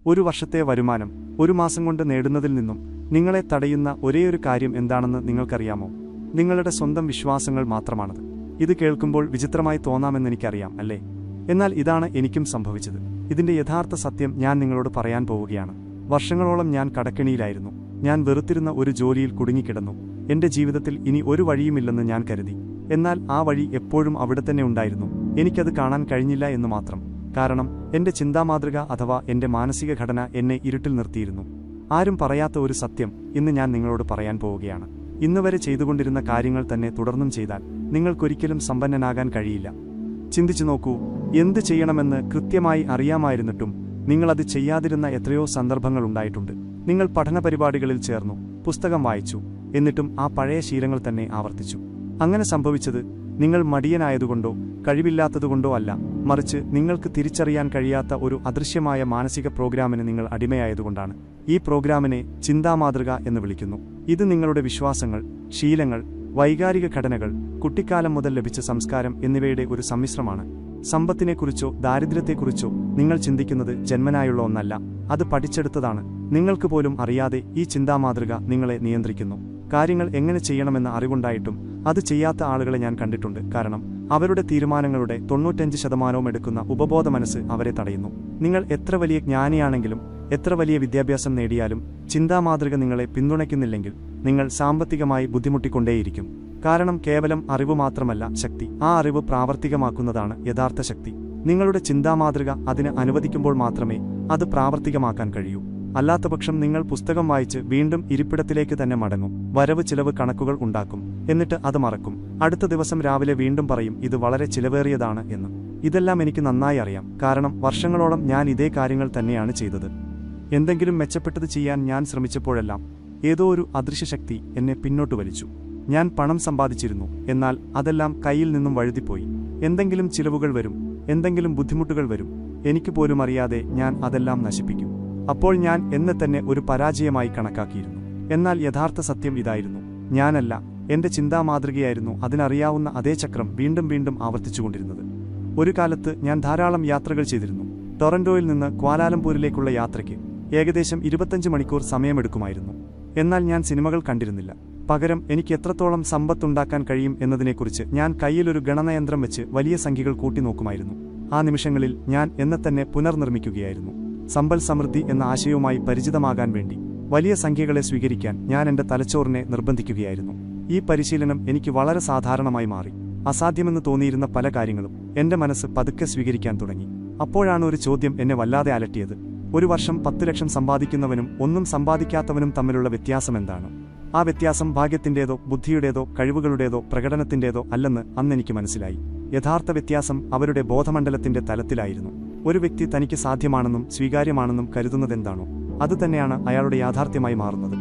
ഒരു വർഷത്തെ വരുമാനം ഒരു മാസം കൊണ്ട് നേടുന്നതിൽ നിന്നും നിങ്ങളെ തടയുന്ന ഒരേയൊരു കാര്യം എന്താണെന്ന് നിങ്ങൾക്കറിയാമോ? നിങ്ങളുടെ സ്വന്തം വിശ്വാസങ്ങൾ മാത്രമാണത്. ഇത് കേൾക്കുമ്പോൾ വിചിത്രമായി തോന്നാമെന്നെനിക്കറിയാം, അല്ലേ? എന്നാൽ ഇതാണ് എനിക്കും സംഭവിച്ചത്. ഇതിന്റെ യഥാർത്ഥ സത്യം ഞാൻ നിങ്ങളോട് പറയാൻ പോവുകയാണ്. വർഷങ്ങളോളം ഞാൻ കടക്കെണിയിലായിരുന്നു. ഞാൻ വെറുത്തിരുന്ന ഒരു ജോലിയിൽ കുടുങ്ങിക്കിടന്നു. എന്റെ ജീവിതത്തിൽ ഇനി ഒരു വഴിയുമില്ലെന്ന് ഞാൻ കരുതി. എന്നാൽ ആ വഴി എപ്പോഴും അവിടെ തന്നെ ഉണ്ടായിരുന്നു. എനിക്കത് കാണാൻ കഴിഞ്ഞില്ല എന്ന് മാത്രം. കാരണം എന്റെ ചിന്താമാതൃക അഥവാ എന്റെ മാനസിക ഘടന എന്നെ ഇരുട്ടിൽ നിർത്തിയിരുന്നു. ആരും പറയാത്ത ഒരു സത്യം ഇന്ന് ഞാൻ നിങ്ങളോട് പറയാൻ പോവുകയാണ്. ഇന്നുവരെ ചെയ്തുകൊണ്ടിരുന്ന കാര്യങ്ങൾ തന്നെ തുടർന്നും ചെയ്താൽ നിങ്ങൾക്കൊരിക്കലും സമ്പന്നനാകാൻ കഴിയില്ല. ചിന്തിച്ചു നോക്കൂ, എന്ത് ചെയ്യണമെന്ന് കൃത്യമായി അറിയാമായിരുന്നിട്ടും നിങ്ങളത് ചെയ്യാതിരുന്ന എത്രയോ സന്ദർഭങ്ങൾ ഉണ്ടായിട്ടുണ്ട്. നിങ്ങൾ പഠന പരിപാടികളിൽ ചേർന്നു, പുസ്തകം വായിച്ചു, എന്നിട്ടും ആ പഴയ ശീലങ്ങൾ തന്നെ ആവർത്തിച്ചു. അങ്ങനെ സംഭവിച്ചത് നിങ്ങൾ മടിയനായതുകൊണ്ടോ കഴിവില്ലാത്തതുകൊണ്ടോ അല്ല, മറിച്ച് നിങ്ങൾക്ക് തിരിച്ചറിയാൻ കഴിയാത്ത ഒരു അദൃശ്യമായ മാനസിക പ്രോഗ്രാമിന് നിങ്ങൾ അടിമയായതുകൊണ്ടാണ്. ഈ പ്രോഗ്രാമിനെ ചിന്താമാതൃക എന്ന് വിളിക്കുന്നു. ഇത് നിങ്ങളുടെ വിശ്വാസങ്ങൾ, ശീലങ്ങൾ, വൈകാരിക ഘടനകൾ, കുട്ടിക്കാലം മുതൽ ലഭിച്ച സംസ്കാരം എന്നിവയുടെ ഒരു സമ്മിശ്രമാണ്. സമ്പത്തിനെക്കുറിച്ചോ ദാരിദ്ര്യത്തെക്കുറിച്ചോ നിങ്ങൾ ചിന്തിക്കുന്നത് ജന്മനായുള്ള ഒന്നല്ല, അത് പഠിച്ചെടുത്തതാണ്. നിങ്ങൾക്ക് പോലും അറിയാതെ ഈ ചിന്താമാതൃക നിങ്ങളെ നിയന്ത്രിക്കുന്നു. കാര്യങ്ങൾ എങ്ങനെ ചെയ്യണമെന്ന അറിവുണ്ടായിട്ടും അത് ചെയ്യാത്ത ആളുകളെ ഞാൻ കണ്ടിട്ടുണ്ട്. കാരണം അവരുടെ തീരുമാനങ്ങളുടെ 95% എടുക്കുന്ന ഉപബോധ മനസ്സ് അവരെ തടയുന്നു. നിങ്ങൾ എത്ര വലിയ ജ്ഞാനിയാണെങ്കിലും എത്ര വലിയ വിദ്യാഭ്യാസം നേടിയാലും ചിന്താമാതൃക നിങ്ങളെ പിന്തുണയ്ക്കുന്നില്ലെങ്കിൽ നിങ്ങൾ സാമ്പത്തികമായി ബുദ്ധിമുട്ടിക്കൊണ്ടേയിരിക്കും. കാരണം കേവലം അറിവ് മാത്രമല്ല ശക്തി, ആ അറിവ് പ്രാവർത്തികമാക്കുന്നതാണ് യഥാർത്ഥ ശക്തി. നിങ്ങളുടെ ചിന്താമാതൃക അതിന് അനുവദിക്കുമ്പോൾ മാത്രമേ അത് പ്രാവർത്തികമാക്കാൻ കഴിയൂ. അല്ലാത്തപക്ഷം നിങ്ങൾ പുസ്തകം വായിച്ച് വീണ്ടും ഇരിപ്പിടത്തിലേക്ക് തന്നെ മടങ്ങും, വരവ് ചിലവ് കണക്കുകൾ ഉണ്ടാക്കും, എന്നിട്ട് അത് മറക്കും. അടുത്ത ദിവസം രാവിലെ വീണ്ടും പറയും ഇത് വളരെ ചിലവേറിയതാണ് എന്ന്. ഇതെല്ലാം എനിക്ക് നന്നായി അറിയാം. കാരണം വർഷങ്ങളോളം ഞാൻ ഇതേ കാര്യങ്ങൾ തന്നെയാണ് ചെയ്തത്. എന്തെങ്കിലും മെച്ചപ്പെട്ടത് ചെയ്യാൻ ഞാൻ ശ്രമിച്ചപ്പോഴെല്ലാം ഏതോ ഒരു അദൃശ്യശക്തി എന്നെ പിന്നോട്ട് വലിച്ചു. ഞാൻ പണം സമ്പാദിച്ചിരുന്നു, എന്നാൽ അതെല്ലാം കയ്യിൽ നിന്നും വഴുതിപ്പോയി. എന്തെങ്കിലും ചിലവുകൾ വരും, എന്തെങ്കിലും ബുദ്ധിമുട്ടുകൾ വരും, എനിക്ക് പോലും അറിയാതെ ഞാൻ അതെല്ലാം നശിപ്പിക്കും. അപ്പോൾ ഞാൻ എന്നെ തന്നെ ഒരു പരാജയമായി കണക്കാക്കിയിരുന്നു. എന്നാൽ യഥാർത്ഥ സത്യം ഇതായിരുന്നു. ഞാനല്ല, എന്റെ ചിന്താമാതൃകയായിരുന്നു അതിനറിയാവുന്ന അതേ ചക്രം വീണ്ടും വീണ്ടും ആവർത്തിച്ചുകൊണ്ടിരുന്നത്. ഒരു കാലത്ത് ഞാൻ ധാരാളം യാത്രകൾ ചെയ്തിരുന്നു. ടൊറന്റോയിൽ നിന്ന് ക്വാലാലംപൂരിലേക്കുള്ള യാത്രയ്ക്ക് ഏകദേശം 25 മണിക്കൂർ സമയമെടുക്കുമായിരുന്നു. എന്നാൽ ഞാൻ സിനിമകൾ കണ്ടിരുന്നില്ല. പകരം എനിക്ക് എത്രത്തോളം സമ്പത്തുണ്ടാക്കാൻ കഴിയും എന്നതിനെക്കുറിച്ച് ഞാൻ കയ്യിലൊരു ഗണനയന്ത്രം വെച്ച് വലിയ സംഖ്യകൾ കൂട്ടി നോക്കുമായിരുന്നു. ആ നിമിഷങ്ങളിൽ ഞാൻ എന്നെ തന്നെ പുനർനിർമ്മിക്കുകയായിരുന്നു. സമ്പൽ സമൃദ്ധി എന്ന ആശയവുമായി പരിചിതമാകാൻ വേണ്ടി വലിയ സംഖ്യകളെ സ്വീകരിക്കാൻ ഞാൻ എന്റെ തലച്ചോറിനെ നിർബന്ധിക്കുകയായിരുന്നു. ഈ പരിശീലനം എനിക്ക് വളരെ സാധാരണമായി മാറി. അസാധ്യമെന്ന് തോന്നിയിരുന്ന പല കാര്യങ്ങളും എന്റെ മനസ്സ് പതുക്കെ സ്വീകരിക്കാൻ തുടങ്ങി. അപ്പോഴാണ് ഒരു ചോദ്യം എന്നെ വല്ലാതെ അലട്ടിയത്. ഒരു വർഷം 10 ലക്ഷം സമ്പാദിക്കുന്നവനും ഒന്നും സമ്പാദിക്കാത്തവനും തമ്മിലുള്ള വ്യത്യാസം എന്താണ്? ആ വ്യത്യാസം ഭാഗ്യത്തിന്റേതോ ബുദ്ധിയുടേതോ കഴിവുകളുടേതോ പ്രകടനത്തിന്റേതോ അല്ലെന്ന് അന്നെനിക്ക് മനസ്സിലായി. യഥാർത്ഥ വ്യത്യാസം അവരുടെ ബോധമണ്ഡലത്തിന്റെ തലത്തിലായിരുന്നു. ഒരു വ്യക്തി തനിക്ക് സാധ്യമാണെന്നും സ്വീകാര്യമാണെന്നും കരുതുന്നതെന്താണോ അതുതന്നെയാണ് അയാളുടെ യാഥാർത്ഥ്യമായി മാറുന്നത്.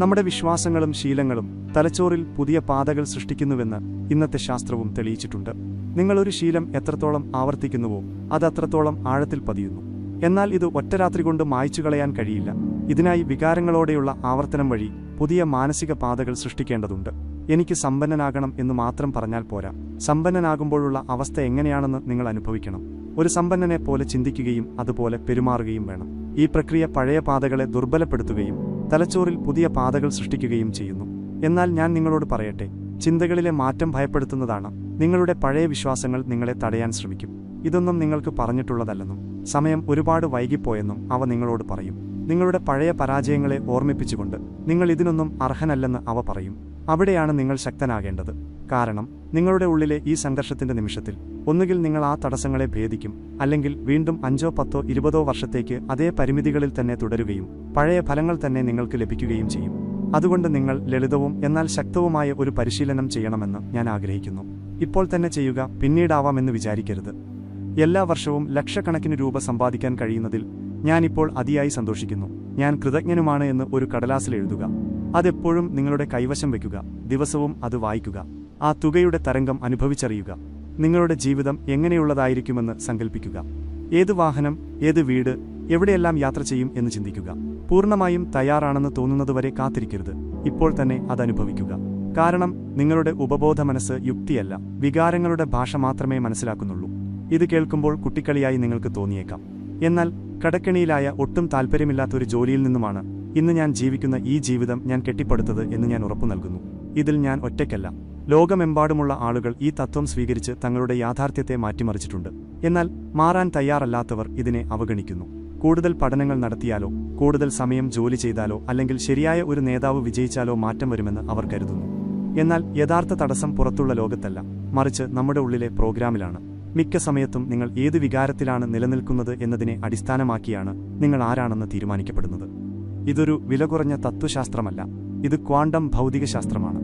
നമ്മുടെ വിശ്വാസങ്ങളും ശീലങ്ങളും തലച്ചോറിൽ പുതിയ പാതകൾ സൃഷ്ടിക്കുന്നുവെന്ന് ഇന്നത്തെ ശാസ്ത്രവും തെളിയിച്ചിട്ടുണ്ട്. നിങ്ങളൊരു ശീലം എത്രത്തോളം ആവർത്തിക്കുന്നുവോ അത് അത്രത്തോളം ആഴത്തിൽ പതിയുന്നു. എന്നാൽ ഇത് ഒറ്റരാത്രി കൊണ്ട് മായ്ച്ചു കളയാൻ കഴിയില്ല. ഇതിനായി വികാരങ്ങളോടെയുള്ള ആവർത്തനം വഴി പുതിയ മാനസിക പാതകൾ സൃഷ്ടിക്കേണ്ടതുണ്ട്. എനിക്ക് സമ്പന്നനാകണം എന്ന് മാത്രം പറഞ്ഞാൽ പോരാ, സമ്പന്നനാകുമ്പോഴുള്ള അവസ്ഥ എങ്ങനെയാണെന്ന് നിങ്ങൾ അനുഭവിക്കണം. ഒരു സമ്പന്നനെ പോലെ ചിന്തിക്കുകയും അതുപോലെ പെരുമാറുകയും വേണം. ഈ പ്രക്രിയ പഴയ പാതകളെ ദുർബലപ്പെടുത്തുകയും തലച്ചോറിൽ പുതിയ പാതകൾ സൃഷ്ടിക്കുകയും ചെയ്യുന്നു. എന്നാൽ ഞാൻ നിങ്ങളോട് പറയട്ടെ, ചിന്തകളിലെ മാറ്റം ഭയപ്പെടുത്തുന്നതാണ്. നിങ്ങളുടെ പഴയ വിശ്വാസങ്ങൾ നിങ്ങളെ തടയാൻ ശ്രമിക്കും. ഇതൊന്നും നിങ്ങൾക്ക് പറഞ്ഞിട്ടുള്ളതല്ലെന്നും സമയം ഒരുപാട് വൈകിപ്പോയെന്നും അവ നിങ്ങളോട് പറയും. നിങ്ങളുടെ പഴയ പരാജയങ്ങളെ ഓർമ്മിപ്പിച്ചുകൊണ്ട് നിങ്ങൾ ഇതിനൊന്നും അർഹനല്ലെന്ന് അവ പറയും. അവിടെയാണ് നിങ്ങൾ ശക്തനാകേണ്ടത്. കാരണം നിങ്ങളുടെ ഉള്ളിലെ ഈ സംഘർഷത്തിന്റെ നിമിഷത്തിൽ ഒന്നുകിൽ നിങ്ങൾ ആ തടസ്സങ്ങളെ ഭേദിക്കും, അല്ലെങ്കിൽ വീണ്ടും 5, 10, 20 വർഷത്തേക്ക് അതേ പരിമിതികളിൽ തന്നെ തുടരുകയും പഴയ ഫലങ്ങൾ തന്നെ നിങ്ങൾക്ക് ലഭിക്കുകയും ചെയ്യും. അതുകൊണ്ട് നിങ്ങൾ ലളിതവും എന്നാൽ ശക്തവുമായ ഒരു പരിശീലനം ചെയ്യണമെന്ന് ഞാൻ ആഗ്രഹിക്കുന്നു. ഇപ്പോൾ തന്നെ ചെയ്യുക, പിന്നീടാവാമെന്ന് വിചാരിക്കരുത്. എല്ലാ വർഷവും ലക്ഷക്കണക്കിന് രൂപ സമ്പാദിക്കാൻ കഴിയുന്നതിൽ ഞാനിപ്പോൾ അതിയായി സന്തോഷിക്കുന്നു. ഞാൻ കൃതജ്ഞനുമാണ് എന്ന് ഒരു കടലാസിൽ എഴുതുക. അതെപ്പോഴും നിങ്ങളുടെ കൈവശം വയ്ക്കുക. ദിവസവും അത് വായിക്കുക. ആ തുകയുടെ തരംഗം അനുഭവിച്ചറിയുക. നിങ്ങളുടെ ജീവിതം എങ്ങനെയുള്ളതായിരിക്കുമെന്ന് സങ്കല്പിക്കുക. ഏത് വാഹനം, ഏത് വീട്, എവിടെയെല്ലാം യാത്ര ചെയ്യും എന്ന് ചിന്തിക്കുക. പൂർണ്ണമായും തയ്യാറാണെന്ന് തോന്നുന്നതുവരെ കാത്തിരിക്കരുത്. ഇപ്പോൾ തന്നെ അതനുഭവിക്കുക. കാരണം നിങ്ങളുടെ ഉപബോധ മനസ്സ് യുക്തിയല്ല, വികാരങ്ങളുടെ ഭാഷ മാത്രമേ മനസ്സിലാക്കുന്നുള്ളൂ. ഇത് കേൾക്കുമ്പോൾ കുട്ടിക്കളിയായി നിങ്ങൾക്ക് തോന്നിയേക്കാം. എന്നാൽ കടക്കെണിയിലായ ഒട്ടും താൽപ്പര്യമില്ലാത്ത ഒരു ജോലിയിൽ നിന്നുമാണ് ഇന്ന് ഞാൻ ജീവിക്കുന്ന ഈ ജീവിതം ഞാൻ കെട്ടിപ്പടുത്തത് എന്ന് ഞാൻ ഉറപ്പു നൽകുന്നു. ഇതിൽ ഞാൻ ഒറ്റയ്ക്കല്ല. ലോകമെമ്പാടുമുള്ള ആളുകൾ ഈ തത്വം സ്വീകരിച്ച് തങ്ങളുടെ യാഥാർത്ഥ്യത്തെ മാറ്റിമറിച്ചിട്ടുണ്ട്. എന്നാൽ മാറാൻ തയ്യാറല്ലാത്തവർ ഇതിനെ അവഗണിക്കുന്നു. കൂടുതൽ പഠനങ്ങൾ നടത്തിയാലോ, കൂടുതൽ സമയം ജോലി ചെയ്താലോ, അല്ലെങ്കിൽ ശരിയായ ഒരു നേതാവ് വിജയിച്ചാലോ മാറ്റം വരുമെന്ന് അവർ കരുതുന്നു. എന്നാൽ യഥാർത്ഥ തടസ്സം പുറത്തുള്ള ലോകത്തല്ല, മറിച്ച് നമ്മുടെ ഉള്ളിലെ പ്രോഗ്രാമിലാണ്. മിക്ക സമയത്തും നിങ്ങൾ ഏത് വികാരത്തിലാണ് നിലനിൽക്കുന്നത് എന്നതിനെ അടിസ്ഥാനമാക്കിയാണ് നിങ്ങൾ ആരാണെന്ന് തീരുമാനിക്കപ്പെടുന്നത്. ഇതൊരു വിലകുറഞ്ഞ തത്വശാസ്ത്രമല്ല, ഇത് ക്വാണ്ടം ഭൗതികശാസ്ത്രമാണ്.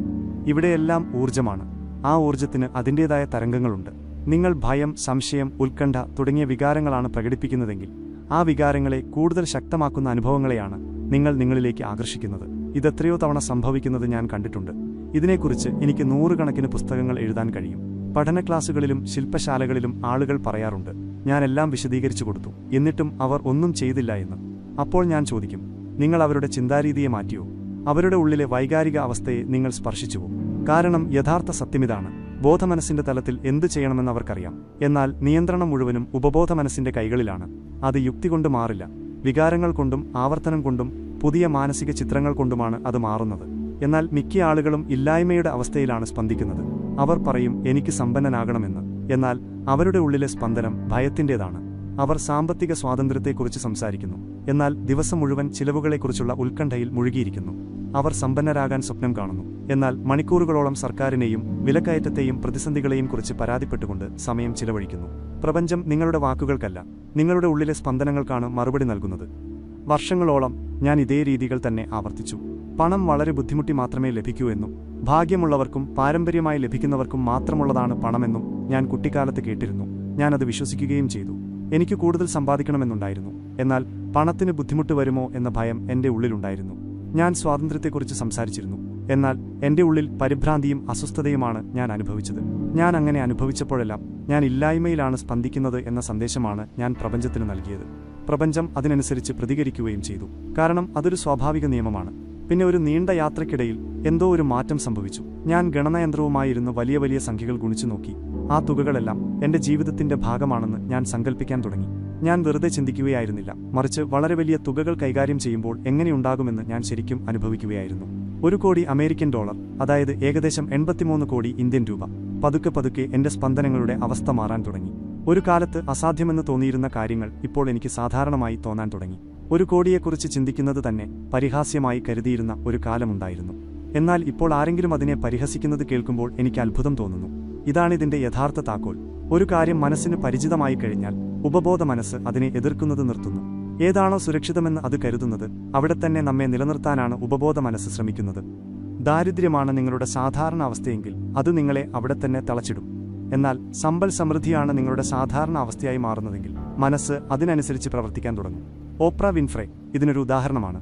ഇവിടെയെല്ലാം ഊർജ്ജമാണ്. ആ ഊർജ്ജത്തിന് അതിൻ്റേതായ തരംഗങ്ങളുണ്ട്. നിങ്ങൾ ഭയം, സംശയം, ഉത്കണ്ഠ തുടങ്ങിയ വികാരങ്ങളാണ് പ്രകടിപ്പിക്കുന്നതെങ്കിൽ ആ വികാരങ്ങളെ കൂടുതൽ ശക്തമാക്കുന്ന അനുഭവങ്ങളെയാണ് നിങ്ങൾ നിങ്ങളിലേക്ക് ആകർഷിക്കുന്നത്. ഇതെത്രയോ തവണ സംഭവിക്കുന്നത് ഞാൻ കണ്ടിട്ടുണ്ട്. ഇതിനെക്കുറിച്ച് എനിക്ക് 100 കണക്കിന് പുസ്തകങ്ങൾ എഴുതാൻ കഴിയും. പഠന ക്ലാസുകളിലും ശില്പശാലകളിലും ആളുകൾ പറയാറുണ്ട്, ഞാൻ എല്ലാം വിശദീകരിച്ചു കൊടുത്തു, എന്നിട്ടും അവർ ഒന്നും ചെയ്തില്ല എന്ന്. അപ്പോൾ ഞാൻ ചോദിക്കും, നിങ്ങൾ അവരുടെ ചിന്താരീതിയെ മാറ്റിയോ? അവരുടെ ഉള്ളിലെ വൈകാരിക അവസ്ഥയെ നിങ്ങൾ സ്പർശിച്ചുവോ? കാരണം യഥാർത്ഥ സത്യമിതാണ്, ബോധമനസ്സിന്റെ തലത്തിൽ എന്തു ചെയ്യണമെന്ന് അവർക്കറിയാം. എന്നാൽ നിയന്ത്രണം മുഴുവനും ഉപബോധ മനസ്സിന്റെ കൈകളിലാണ്. അത് യുക്തി കൊണ്ട് മാറില്ല. വികാരങ്ങൾ കൊണ്ടും ആവർത്തനം കൊണ്ടും പുതിയ മാനസിക ചിത്രങ്ങൾ കൊണ്ടുമാണ് അത് മാറുന്നത്. എന്നാൽ മിക്ക ആളുകളും ഇല്ലായ്മയുടെ അവസ്ഥയിലാണ് സ്പന്ദിക്കുന്നത്. അവർ പറയും, എനിക്ക് സമ്പന്നനാകണമെന്ന്. എന്നാൽ അവരുടെ ഉള്ളിലെ സ്പന്ദനം ഭയത്തിൻ്റെതാണ്. അവർ സാമ്പത്തിക സ്വാതന്ത്ര്യത്തെക്കുറിച്ച് സംസാരിക്കുന്നു, എന്നാൽ ദിവസം മുഴുവൻ ചിലവുകളെക്കുറിച്ചുള്ള ഉത്കണ്ഠയിൽ മുഴുകിയിരിക്കുന്നു. അവർ സമ്പന്നരാകാൻ സ്വപ്നം കാണുന്നു, എന്നാൽ മണിക്കൂറുകളോളം സർക്കാരിനെയും വിലക്കയറ്റത്തെയും പ്രതിസന്ധികളെയും കുറിച്ച് പരാതിപ്പെട്ടുകൊണ്ട് സമയം ചിലവഴിക്കുന്നു. പ്രപഞ്ചം നിങ്ങളുടെ വാക്കുകൾക്കല്ല, നിങ്ങളുടെ ഉള്ളിലെ സ്പന്ദനങ്ങൾക്കാണ് മറുപടി നൽകുന്നത്. വർഷങ്ങളോളം ഞാൻ ഇതേ രീതികൾ തന്നെ ആവർത്തിച്ചു. പണം വളരെ ബുദ്ധിമുട്ടി മാത്രമേ ലഭിക്കൂ എന്നും ഭാഗ്യമുള്ളവർക്കും പാരമ്പര്യമായി ലഭിക്കുന്നവർക്കും മാത്രമുള്ളതാണ് പണമെന്നും ഞാൻ കുട്ടിക്കാലത്ത് കേട്ടിരുന്നു. ഞാനത് വിശ്വസിക്കുകയും ചെയ്തു. എനിക്ക് കൂടുതൽ സമ്പാദിക്കണമെന്നുണ്ടായിരുന്നു, എന്നാൽ പണത്തിന് ബുദ്ധിമുട്ട് വരുമോ എന്ന ഭയം എൻ്റെ ഉള്ളിലുണ്ടായിരുന്നു. ഞാൻ സ്വാതന്ത്ര്യത്തെക്കുറിച്ച് സംസാരിച്ചിരുന്നു, എന്നാൽ എൻ്റെ ഉള്ളിൽ പരിഭ്രാന്തിയും അസ്വസ്ഥതയുമാണ് ഞാൻ അനുഭവിച്ചത്. ഞാൻ അങ്ങനെ അനുഭവിച്ചപ്പോഴെല്ലാം ഞാൻ ഇല്ലായ്മയിലാണ് സ്പന്ദിക്കുന്നത് എന്ന സന്ദേശമാണ് ഞാൻ പ്രപഞ്ചത്തിന് നൽകിയത്. പ്രപഞ്ചം അതിനനുസരിച്ച് പ്രതികരിക്കുകയും ചെയ്തു, കാരണം അതൊരു സ്വാഭാവിക നിയമമാണ്. പിന്നെ ഒരു നീണ്ട യാത്രയ്ക്കിടയിൽ എന്തോ ഒരു മാറ്റം സംഭവിച്ചു. ഞാൻ ഗണനയന്ത്രവുമായിരുന്ന് വലിയ വലിയ സംഖ്യകൾ ഗുണിച്ചു നോക്കി. ആ തുകകളെല്ലാം എൻ്റെ ജീവിതത്തിന്റെ ഭാഗമാണെന്ന് ഞാൻ സങ്കല്പിക്കാൻ തുടങ്ങി. ഞാൻ വെറുതെ ചിന്തിക്കുകയായിരുന്നില്ല, മറിച്ച് വളരെ വലിയ തുകകൾ കൈകാര്യം ചെയ്യുമ്പോൾ എങ്ങനെയുണ്ടാകുമെന്ന് ഞാൻ ശരിക്കും അനുഭവിക്കുകയായിരുന്നു. 1 കോടി അമേരിക്കൻ ഡോളർ, അതായത് ഏകദേശം 83 കോടി ഇന്ത്യൻ രൂപ. പതുക്കെ പതുക്കെ എൻ്റെ സ്പന്ദനങ്ങളുടെ അവസ്ഥ മാറാൻ തുടങ്ങി. ഒരു കാലത്ത് അസാധ്യമെന്ന് തോന്നിയിരുന്ന കാര്യങ്ങൾ ഇപ്പോൾ എനിക്ക് സാധാരണമായി തോന്നാൻ തുടങ്ങി. 1 കോടിയെക്കുറിച്ച് ചിന്തിക്കുന്നത് തന്നെ പരിഹാസ്യമായി കരുതിയിരുന്ന ഒരു കാലമുണ്ടായിരുന്നു. എന്നാൽ ഇപ്പോൾ ആരെങ്കിലും അതിനെ പരിഹസിക്കുന്നത് കേൾക്കുമ്പോൾ എനിക്ക് അത്ഭുതം തോന്നുന്നു. ഇതാണിതിന്റെ യഥാർത്ഥ താക്കോൽ. ഒരു കാര്യം മനസ്സിന് പരിചിതമായി കഴിഞ്ഞാൽ ഉപബോധ മനസ്സ് അതിനെ എതിർക്കുന്നത് നിർത്തുന്നു. ഏതാണോ സുരക്ഷിതമെന്ന് അത് കരുതുന്നത് അവിടെ തന്നെ നമ്മെ നിലനിർത്താനാണ് ഉപബോധ മനസ്സ് ശ്രമിക്കുന്നത്. ദാരിദ്ര്യമാണ് നിങ്ങളുടെ സാധാരണ അവസ്ഥയെങ്കിൽ അത് നിങ്ങളെ അവിടെ തന്നെ തളച്ചിടും. എന്നാൽ സമ്പൽ സമൃദ്ധിയാണ് നിങ്ങളുടെ സാധാരണ അവസ്ഥയായി മാറുന്നതെങ്കിൽ മനസ്സ് അതിനനുസരിച്ച് പ്രവർത്തിക്കാൻ തുടങ്ങും. ഓപ്ര വിൻഫ്രെ ഇതിനൊരു ഉദാഹരണമാണ്.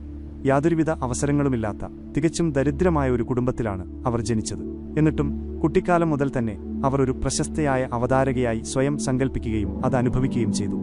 യാതൊരുവിധ അവസരങ്ങളുമില്ലാത്ത തികച്ചും ദരിദ്രമായ ഒരു കുടുംബത്തിലാണ് അവർ ജനിച്ചത്. എന്നിട്ടും കുട്ടിക്കാലം മുതൽ തന്നെ അവർ ഒരു പ്രശസ്തയായ അവതാരകയായി സ്വയം സങ്കല്പിക്കുകയും അത് അനുഭവിക്കുകയും ചെയ്തു.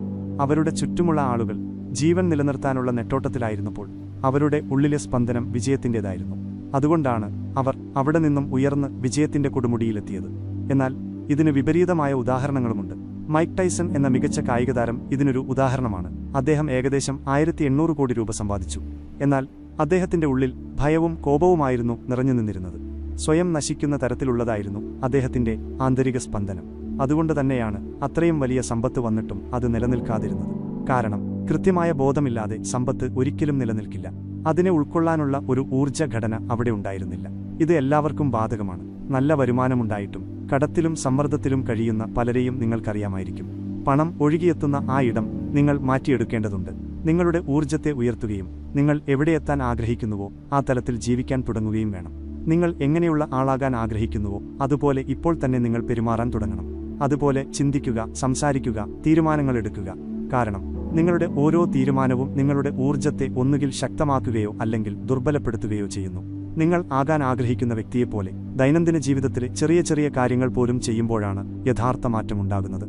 അവരുടെ ചുറ്റുമുള്ള ആളുകൾ ജീവൻ നിലനിർത്താനുള്ള നെട്ടോട്ടത്തിലായിരുന്നപ്പോൾ അവരുടെ ഉള്ളിലെ സ്പന്ദനം വിജയത്തിൻ്റെതായിരുന്നു. അതുകൊണ്ടാണ് അവർ അവിടെ നിന്നും ഉയർന്ന് വിജയത്തിന്റെ കൊടുമുടിയിലെത്തിയത്. എന്നാൽ ഇതിന് വിപരീതമായ ഉദാഹരണങ്ങളുമുണ്ട്. മൈക്ക് ടൈസൺ എന്ന മികച്ച കായികതാരം ഇതിനൊരു ഉദാഹരണമാണ്. അദ്ദേഹം ഏകദേശം 1800 കോടി രൂപ സമ്പാദിച്ചു. എന്നാൽ അദ്ദേഹത്തിന്റെ ഉള്ളിൽ ഭയവും കോപവുമായിരുന്നു നിറഞ്ഞു നിന്നിരുന്നത്. സ്വയം നശിക്കുന്ന തരത്തിലുള്ളതായിരുന്നു അദ്ദേഹത്തിന്റെ ആന്തരിക സ്പന്ദനം. അതുകൊണ്ട് തന്നെയാണ് അത്രയും വലിയ സമ്പത്ത് വന്നിട്ടും അത് നിലനിൽക്കാതിരുന്നത്. കാരണം കൃത്യമായ ബോധമില്ലാതെ സമ്പത്ത് ഒരിക്കലും നിലനിൽക്കില്ല. അതിനെ ഉൾക്കൊള്ളാനുള്ള ഒരു ഊർജ്ജ ഘടന അവിടെ ഉണ്ടായിരുന്നില്ല. ഇത് എല്ലാവർക്കും ബാധകമാണ്. നല്ല വരുമാനമുണ്ടായിട്ടും കടത്തിലും സമ്മർദ്ദത്തിലും കഴിയുന്ന പലരെയും നിങ്ങൾക്കറിയാമായിരിക്കും. പണം ഒഴുകിയെത്തുന്ന ആ ഇടം നിങ്ങൾ മാറ്റിയെടുക്കേണ്ടതുണ്ട്. നിങ്ങളുടെ ഊർജ്ജത്തെ ഉയർത്തുകയും നിങ്ങൾ എവിടെയെത്താൻ ആഗ്രഹിക്കുന്നുവോ ആ തലത്തിൽ ജീവിക്കാൻ തുടങ്ങുകയും വേണം. നിങ്ങൾ എങ്ങനെയുള്ള ആളാകാൻ ആഗ്രഹിക്കുന്നുവോ അതുപോലെ ഇപ്പോൾ തന്നെ നിങ്ങൾ പെരുമാറാൻ തുടങ്ങണം. അതുപോലെ ചിന്തിക്കുക, സംസാരിക്കുക, തീരുമാനങ്ങൾ എടുക്കുക. കാരണം നിങ്ങളുടെ ഓരോ തീരുമാനവും നിങ്ങളുടെ ഊർജ്ജത്തെ ഒന്നുകിൽ ശക്തമാക്കുകയോ അല്ലെങ്കിൽ ദുർബലപ്പെടുത്തുകയോ ചെയ്യുന്നു. നിങ്ങൾ ആകാൻ ആഗ്രഹിക്കുന്ന വ്യക്തിയെപ്പോലെ ദൈനംദിന ജീവിതത്തിലെ ചെറിയ ചെറിയ കാര്യങ്ങൾ പോലും ചെയ്യുമ്പോഴാണ് യഥാർത്ഥ മാറ്റമുണ്ടാകുന്നത്.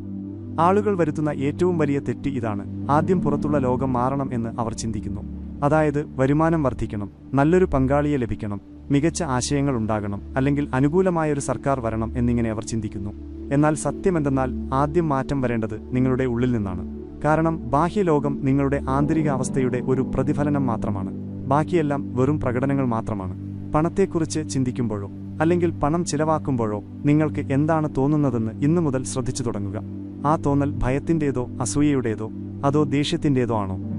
ആളുകൾ വരുത്തുന്ന ഏറ്റവും വലിയ തെറ്റ് ഇതാണ്. ആദ്യം പുറത്തുള്ള ലോകം മാറണം എന്ന് അവർ ചിന്തിക്കുന്നു. അതായത് വരുമാനം വർദ്ധിക്കണം, നല്ലൊരു പങ്കാളിയെ ലഭിക്കണം, മികച്ച ആശയങ്ങൾ ഉണ്ടാകണം, അല്ലെങ്കിൽ അനുകൂലമായൊരു സർക്കാർ വരണം എന്നിങ്ങനെ അവർ ചിന്തിക്കുന്നു. എന്നാൽ സത്യമെന്തെന്നാൽ ആദ്യം മാറ്റം വരേണ്ടത് നിങ്ങളുടെ ഉള്ളിൽ നിന്നാണ്. കാരണം ബാഹ്യലോകം നിങ്ങളുടെ ആന്തരിക അവസ്ഥയുടെ ഒരു പ്രതിഫലനം മാത്രമാണ്. ബാക്കിയെല്ലാം വെറും പ്രകടനങ്ങൾ മാത്രമാണ്. പണത്തെക്കുറിച്ച് ചിന്തിക്കുമ്പോഴോ അല്ലെങ്കിൽ പണം ചിലവാക്കുമ്പോഴോ നിങ്ങൾക്ക് എന്താണ് തോന്നുന്നതെന്ന് ഇന്നു മുതൽ ശ്രദ്ധിച്ചു തുടങ്ങുക. ആ തോന്നൽ ഭയത്തിൻ്റേതോ അസൂയയുടേതോ അതോ ദേഷ്യത്തിൻ്റേതോ ആണോ?